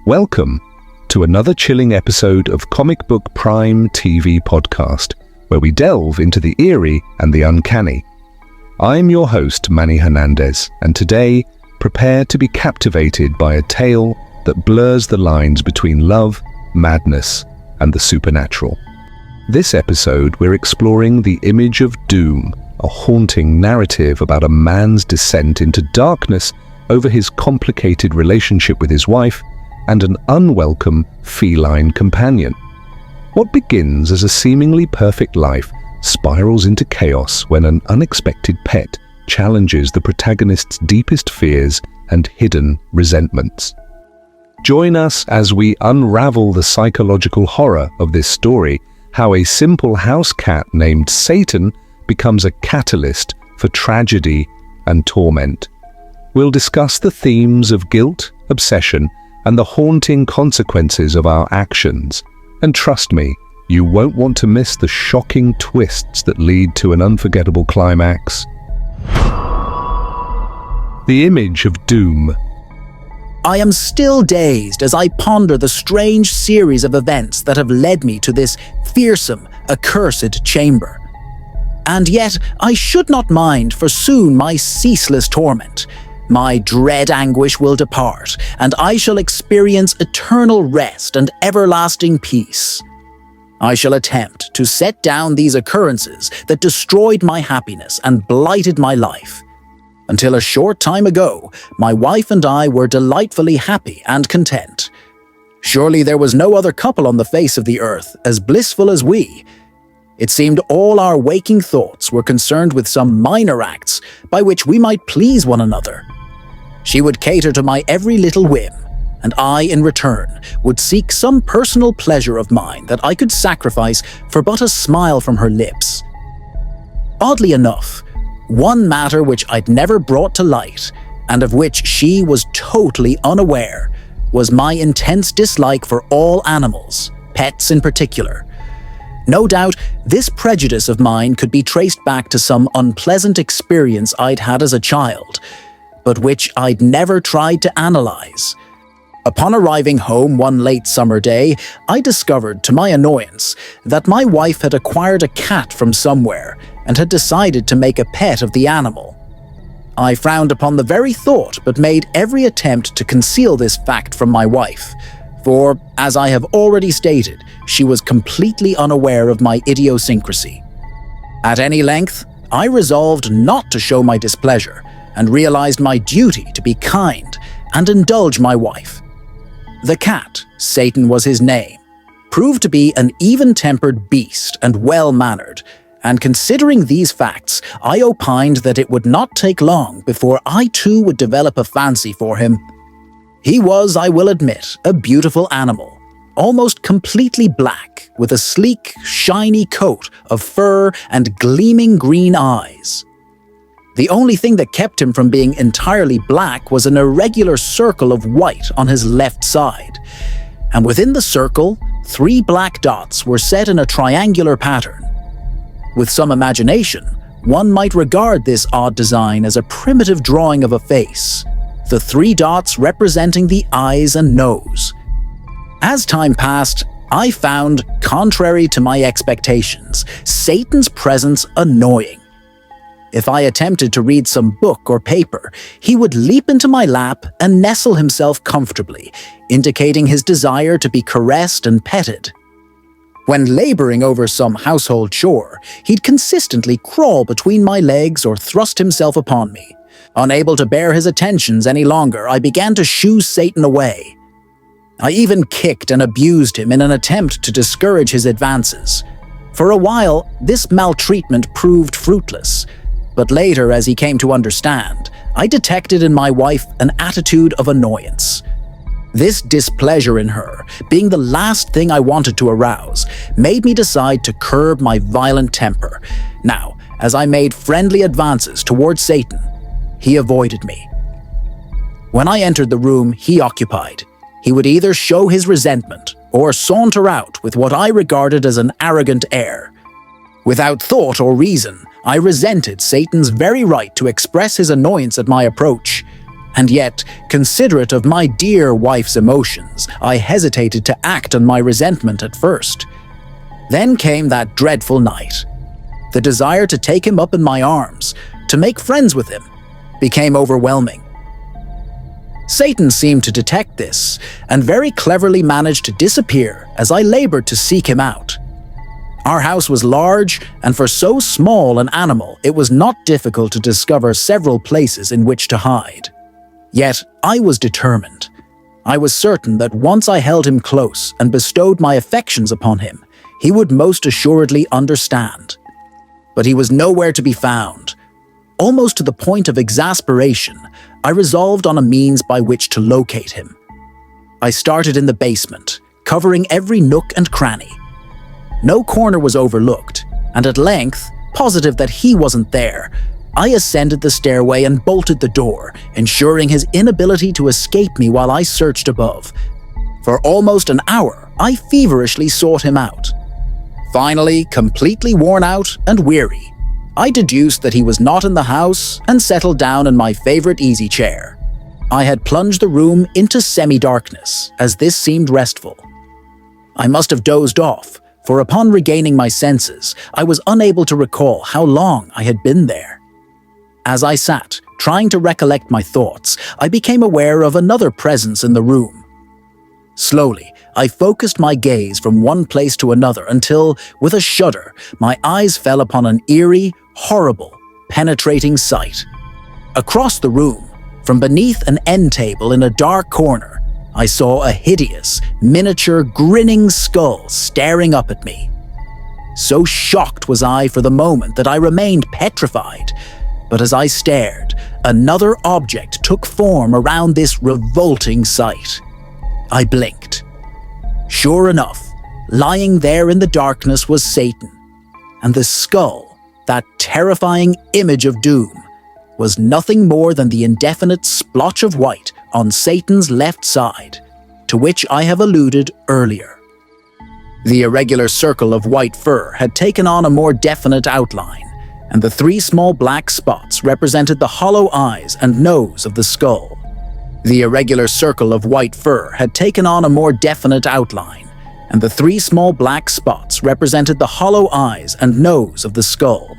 Welcome to another chilling episode of Comic Book Prime TV podcast, where we delve into the eerie and the uncanny. I'm your host, Manny Hernandez, and today, prepare to be captivated by a tale that blurs the lines between love, madness, and the supernatural. This episode, we're exploring the image of doom, a haunting narrative about a man's descent into darkness over his complicated relationship with his wife and an unwelcome feline companion. What begins as a seemingly perfect life spirals into chaos when an unexpected pet challenges the protagonist's deepest fears and hidden resentments. Join us as we unravel the psychological horror of this story, how a simple house cat named Satan becomes a catalyst for tragedy and torment. We'll discuss the themes of guilt, obsession, and the haunting consequences of our actions. And trust me, you won't want to miss the shocking twists that lead to an unforgettable climax. The image of doom. I am still dazed as I ponder the strange series of events that have led me to this fearsome, accursed chamber. And yet, I should not mind, for soon my ceaseless torment. My dread anguish will depart, and I shall experience eternal rest and everlasting peace. I shall attempt to set down these occurrences that destroyed my happiness and blighted my life. Until a short time ago, my wife and I were delightfully happy and content. Surely there was no other couple on the face of the earth as blissful as we. It seemed all our waking thoughts were concerned with some minor acts by which we might please one another. She would cater to my every little whim, and I, in return, would seek some personal pleasure of mine that I could sacrifice for but a smile from her lips. Oddly enough, one matter which I'd never brought to light, and of which she was totally unaware, was my intense dislike for all animals, pets in particular. No doubt, this prejudice of mine could be traced back to some unpleasant experience I'd had as a child, but which I'd never tried to analyze. Upon arriving home one late summer day, I discovered, to my annoyance, that my wife had acquired a cat from somewhere and had decided to make a pet of the animal. I frowned upon the very thought, but made every attempt to conceal this fact from my wife, for, as I have already stated, she was completely unaware of my idiosyncrasy. At any length, I resolved not to show my displeasure, and realized my duty to be kind and indulge my wife. The cat, Satan was his name, proved to be an even-tempered beast and well-mannered, and considering these facts, I opined that it would not take long before I too would develop a fancy for him. He was, I will admit, a beautiful animal, almost completely black, with a sleek, shiny coat of fur and gleaming green eyes. The only thing that kept him from being entirely black was an irregular circle of white on his left side, and within the circle, 3 black dots were set in a triangular pattern. With some imagination, one might regard this odd design as a primitive drawing of a face, the 3 dots representing the eyes and nose. As time passed, I found, contrary to my expectations, Satan's presence annoying. If I attempted to read some book or paper, he would leap into my lap and nestle himself comfortably, indicating his desire to be caressed and petted. When laboring over some household chore, he'd consistently crawl between my legs or thrust himself upon me. Unable to bear his attentions any longer, I began to shoo Satan away. I even kicked and abused him in an attempt to discourage his advances. For a while, this maltreatment proved fruitless, but later, as he came to understand, I detected in my wife an attitude of annoyance. This displeasure in her, being the last thing I wanted to arouse, made me decide to curb my violent temper. Now, as I made friendly advances towards Satan, he avoided me. When I entered the room he occupied, he would either show his resentment or saunter out with what I regarded as an arrogant air. Without thought or reason, I resented Satan's very right to express his annoyance at my approach. And yet, considerate of my dear wife's emotions, I hesitated to act on my resentment at first. Then came that dreadful night. The desire to take him up in my arms, to make friends with him, became overwhelming. Satan seemed to detect this, and very cleverly managed to disappear as I labored to seek him out. Our house was large, and for so small an animal, it was not difficult to discover several places in which to hide. Yet I was determined. I was certain that once I held him close and bestowed my affections upon him, he would most assuredly understand. But he was nowhere to be found. Almost to the point of exasperation, I resolved on a means by which to locate him. I started in the basement, covering every nook and cranny. No corner was overlooked, and at length, positive that he wasn't there, I ascended the stairway and bolted the door, ensuring his inability to escape me while I searched above. For almost an hour, I feverishly sought him out. Finally, completely worn out and weary, I deduced that he was not in the house and settled down in my favorite easy chair. I had plunged the room into semi-darkness, as this seemed restful. I must have dozed off, for upon regaining my senses, I was unable to recall how long I had been there. As I sat, trying to recollect my thoughts, I became aware of another presence in the room. Slowly, I focused my gaze from one place to another until, with a shudder, my eyes fell upon an eerie, horrible, penetrating sight. Across the room, from beneath an end table in a dark corner, I saw a hideous, miniature, grinning skull staring up at me. So shocked was I for the moment that I remained petrified. But as I stared, another object took form around this revolting sight. I blinked. Sure enough, lying there in the darkness was Satan, and the skull, that terrifying image of doom, was nothing more than the indefinite splotch of white on Satan's left side, to which I have alluded earlier. The irregular circle of white fur had taken on a more definite outline, and the 3 small black spots represented the hollow eyes and nose of the skull. The irregular circle of white fur had taken on a more definite outline, and the 3 small black spots represented the hollow eyes and nose of the skull.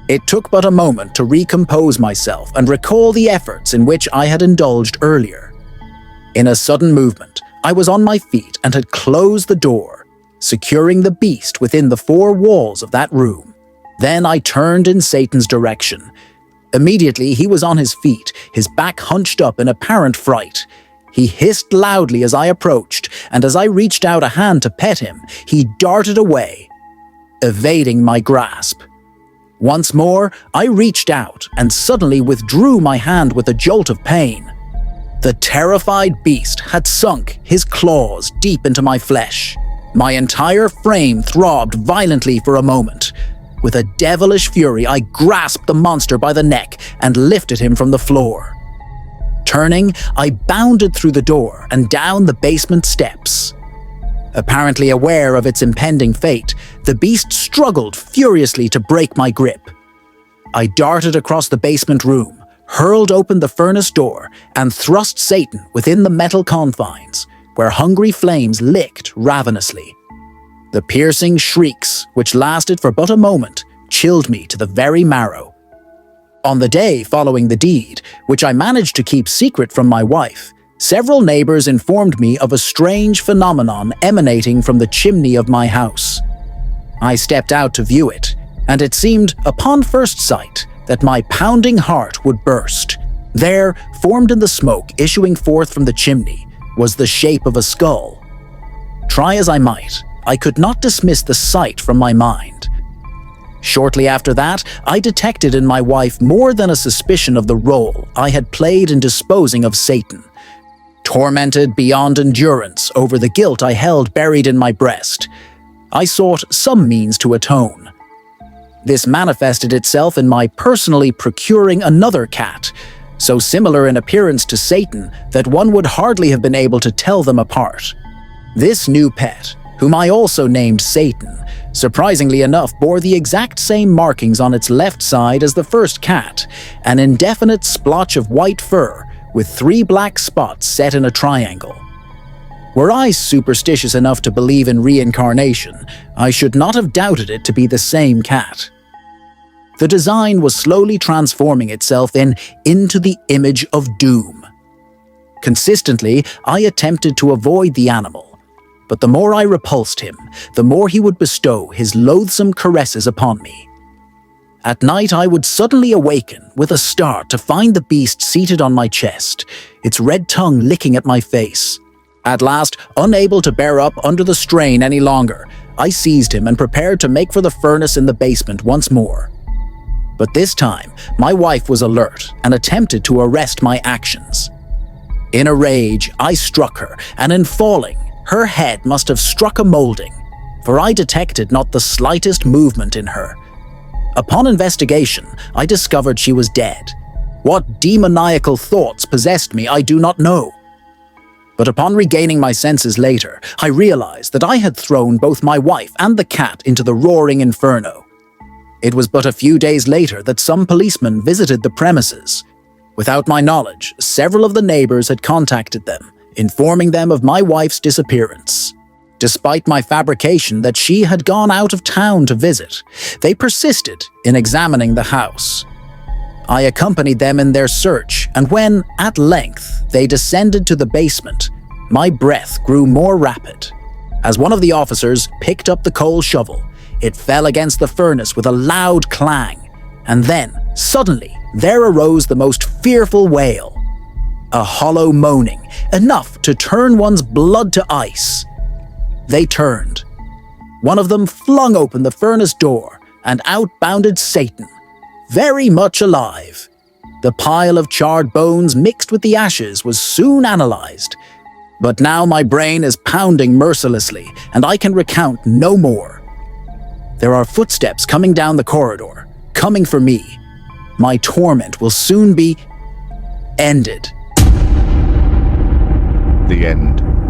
It took but a moment to recompose myself and recall the efforts in which I had indulged earlier. In a sudden movement, I was on my feet and had closed the door, securing the beast within the 4 walls of that room. Then I turned in Satan's direction. Immediately he was on his feet, his back hunched up in apparent fright. He hissed loudly as I approached, and as I reached out a hand to pet him, he darted away, evading my grasp. Once more, I reached out and suddenly withdrew my hand with a jolt of pain. The terrified beast had sunk his claws deep into my flesh. My entire frame throbbed violently for a moment. With a devilish fury, I grasped the monster by the neck and lifted him from the floor. Turning, I bounded through the door and down the basement steps. Apparently aware of its impending fate, the beast struggled furiously to break my grip. I darted across the basement room, hurled open the furnace door, and thrust Satan within the metal confines, where hungry flames licked ravenously. The piercing shrieks, which lasted for but a moment, chilled me to the very marrow. On the day following the deed, which I managed to keep secret from my wife, several neighbors informed me of a strange phenomenon emanating from the chimney of my house. I stepped out to view it, and it seemed, upon first sight, that my pounding heart would burst. There, formed in the smoke issuing forth from the chimney, was the shape of a skull. Try as I might, I could not dismiss the sight from my mind. Shortly after that, I detected in my wife more than a suspicion of the role I had played in disposing of Satan. Tormented beyond endurance over the guilt I held buried in my breast, I sought some means to atone. This manifested itself in my personally procuring another cat, so similar in appearance to Satan that one would hardly have been able to tell them apart. This new pet, whom I also named Satan, surprisingly enough bore the exact same markings on its left side as the first cat, an indefinite splotch of white fur with 3 black spots set in a triangle. Were I superstitious enough to believe in reincarnation, I should not have doubted it to be the same cat. The design was slowly transforming itself into the image of doom. Consistently, I attempted to avoid the animal, but the more I repulsed him, the more he would bestow his loathsome caresses upon me. At night, I would suddenly awaken with a start to find the beast seated on my chest, its red tongue licking at my face. At last, unable to bear up under the strain any longer, I seized him and prepared to make for the furnace in the basement once more. But this time, my wife was alert and attempted to arrest my actions. In a rage, I struck her, and in falling, her head must have struck a molding, for I detected not the slightest movement in her. Upon investigation, I discovered she was dead. What demoniacal thoughts possessed me, I do not know. But upon regaining my senses later, I realized that I had thrown both my wife and the cat into the roaring inferno. It was but a few days later that some policemen visited the premises. Without my knowledge, several of the neighbors had contacted them, informing them of my wife's disappearance. Despite my fabrication that she had gone out of town to visit, they persisted in examining the house. I accompanied them in their search, and when, at length, they descended to the basement, my breath grew more rapid. As one of the officers picked up the coal shovel, it fell against the furnace with a loud clang, and then, suddenly, there arose the most fearful wail. A hollow moaning, enough to turn one's blood to ice. They turned. One of them flung open the furnace door, and out bounded Satan, very much alive. The pile of charred bones mixed with the ashes was soon analyzed. But now my brain is pounding mercilessly, and I can recount no more. There are footsteps coming down the corridor, coming for me. My torment will soon be ended. The end.